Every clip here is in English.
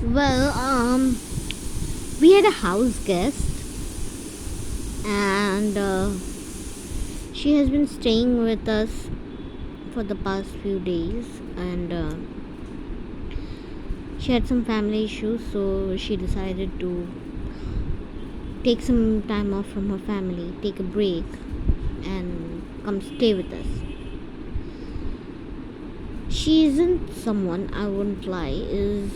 Well, we had a house guest, and she has been staying with us for the past few days, and she had some family issues, so she decided to take some time off from her family, take a break, and come stay with us. She isn't someone, I wouldn't lie, is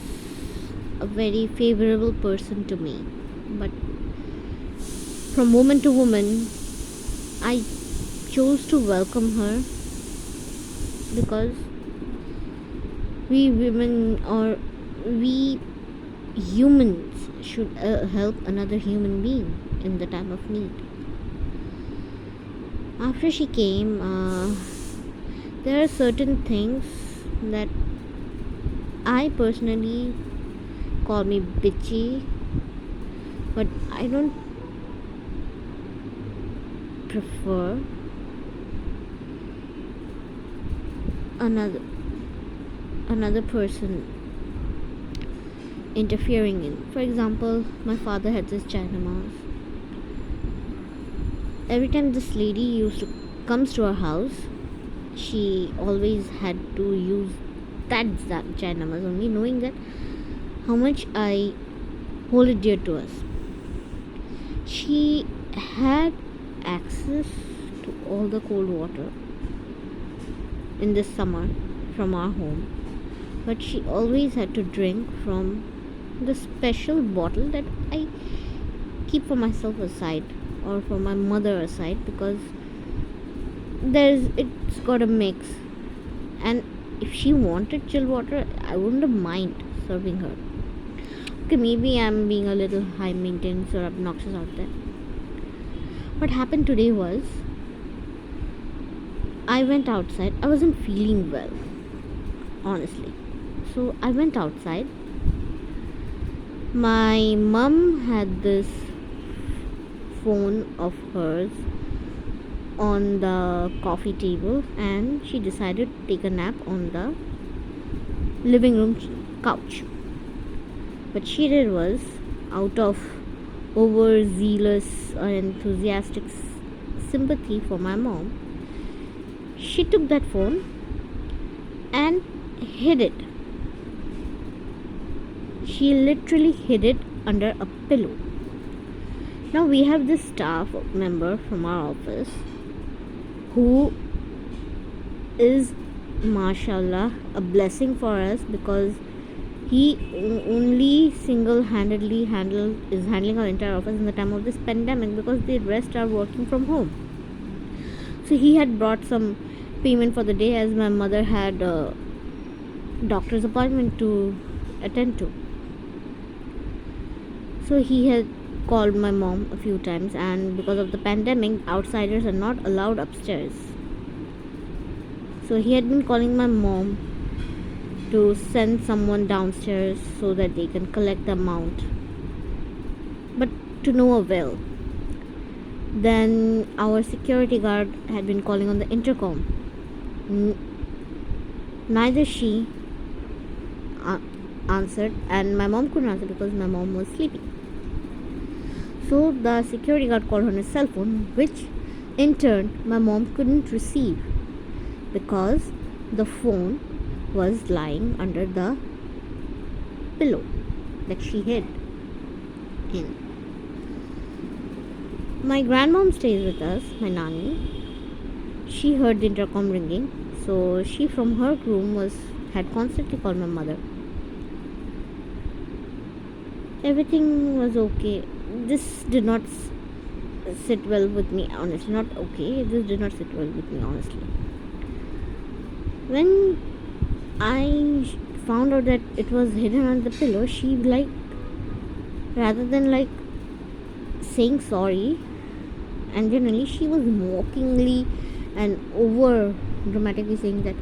a very favorable person to me, but from woman to woman, I chose to welcome her because we women, or we humans, should help another human being in the time of need. After she came, there are certain things that I personally call me bitchy, but I don't prefer another another person interfering in. For example, my father had this China mouse. Every time this lady comes to our house, she always had to use that China mouse only, knowing that how much I hold it dear to us. She had access to all the cold water in this summer from our home, but she always had to drink from the special bottle that I keep for myself aside, or for my mother aside, because it's got a mix, and if she wanted chill water, I wouldn't have mind serving her. Okay, maybe I'm being a little high maintenance or obnoxious out there. What happened today was, I went outside. I wasn't feeling well, honestly, so I went outside. My mum had this phone of hers on the coffee table, and she decided to take a nap on the living room couch. What she did was, out of overzealous or enthusiastic sympathy for my mom, she took that phone and hid it. She literally hid it under a pillow. Now we have this staff member from our office who is, mashallah, a blessing for us, because he only single-handedly is handling our entire office in the time of this pandemic, because the rest are working from home. So he had brought some payment for the day, as my mother had a doctor's appointment to attend to. So he had called my mom a few times, and because of the pandemic, outsiders are not allowed upstairs. So he had been calling my mom to send someone downstairs so that they can collect the amount, but to no avail. Then our security guard had been calling on the intercom. Neither she answered, and my mom couldn't answer because my mom was sleeping. So the security guard called on his cell phone, which in turn my mom couldn't receive because the phone was lying under the pillow that she hid in. My grandmom stays with us, my nanny. She heard the intercom ringing, so she from her room had constantly called my mother. Everything was okay. This did not sit well with me, honestly. Not okay. This did not sit well with me, honestly. When I found out that it was hidden under the pillow, she, like, rather than like saying sorry, and generally she was mockingly and over dramatically saying that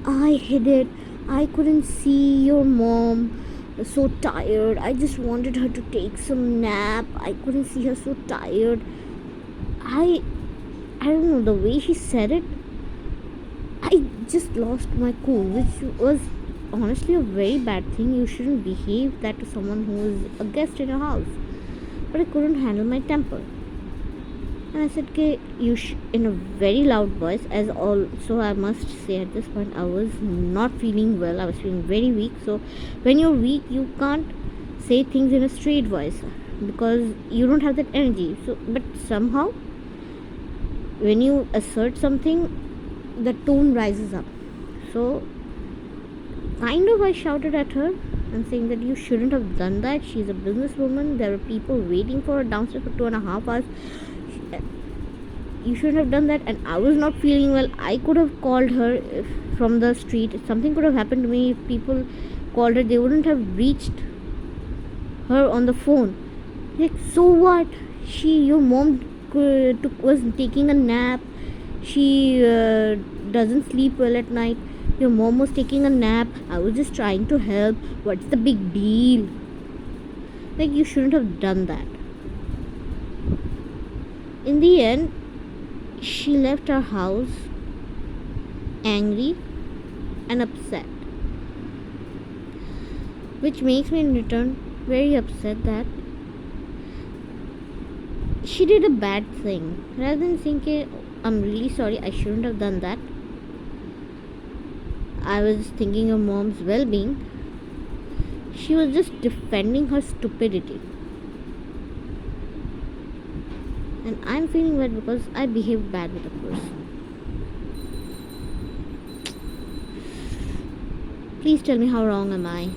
I hid it, I couldn't see your mom, so tired, I just wanted her to take some nap, I couldn't see her, so tired. I don't know, the way she said it, I just lost my cool, which was honestly a very bad thing. You shouldn't behave that to someone who is a guest in your house. But I couldn't handle my temper. And I said, okay, in a very loud voice. As also, I must say at this point, I was not feeling well. I was feeling very weak. So, when you're weak, you can't say things in a straight voice because you don't have that energy. So, but somehow, when you assert something, the tone rises up. So, kind of, I shouted at her and saying that you shouldn't have done that. She's a businesswoman. There were people waiting for her downstairs for 2.5 hours. You shouldn't have done that. And I was not feeling well. I could have called her from the street. Something could have happened to me. If people called her, they wouldn't have reached her on the phone. Like, so what? Your mom was taking a nap. She doesn't sleep well at night. Your mom was taking a nap. I was just trying to help. What's the big deal? Like, you shouldn't have done that. In the end, she left our house angry and upset, which makes me in return very upset that she did a bad thing. Rather than thinking, I'm really sorry, I shouldn't have done that, I was thinking of mom's well being, she was just defending her stupidity. And I'm feeling bad because I behaved bad with a person. Please tell me, how wrong am I?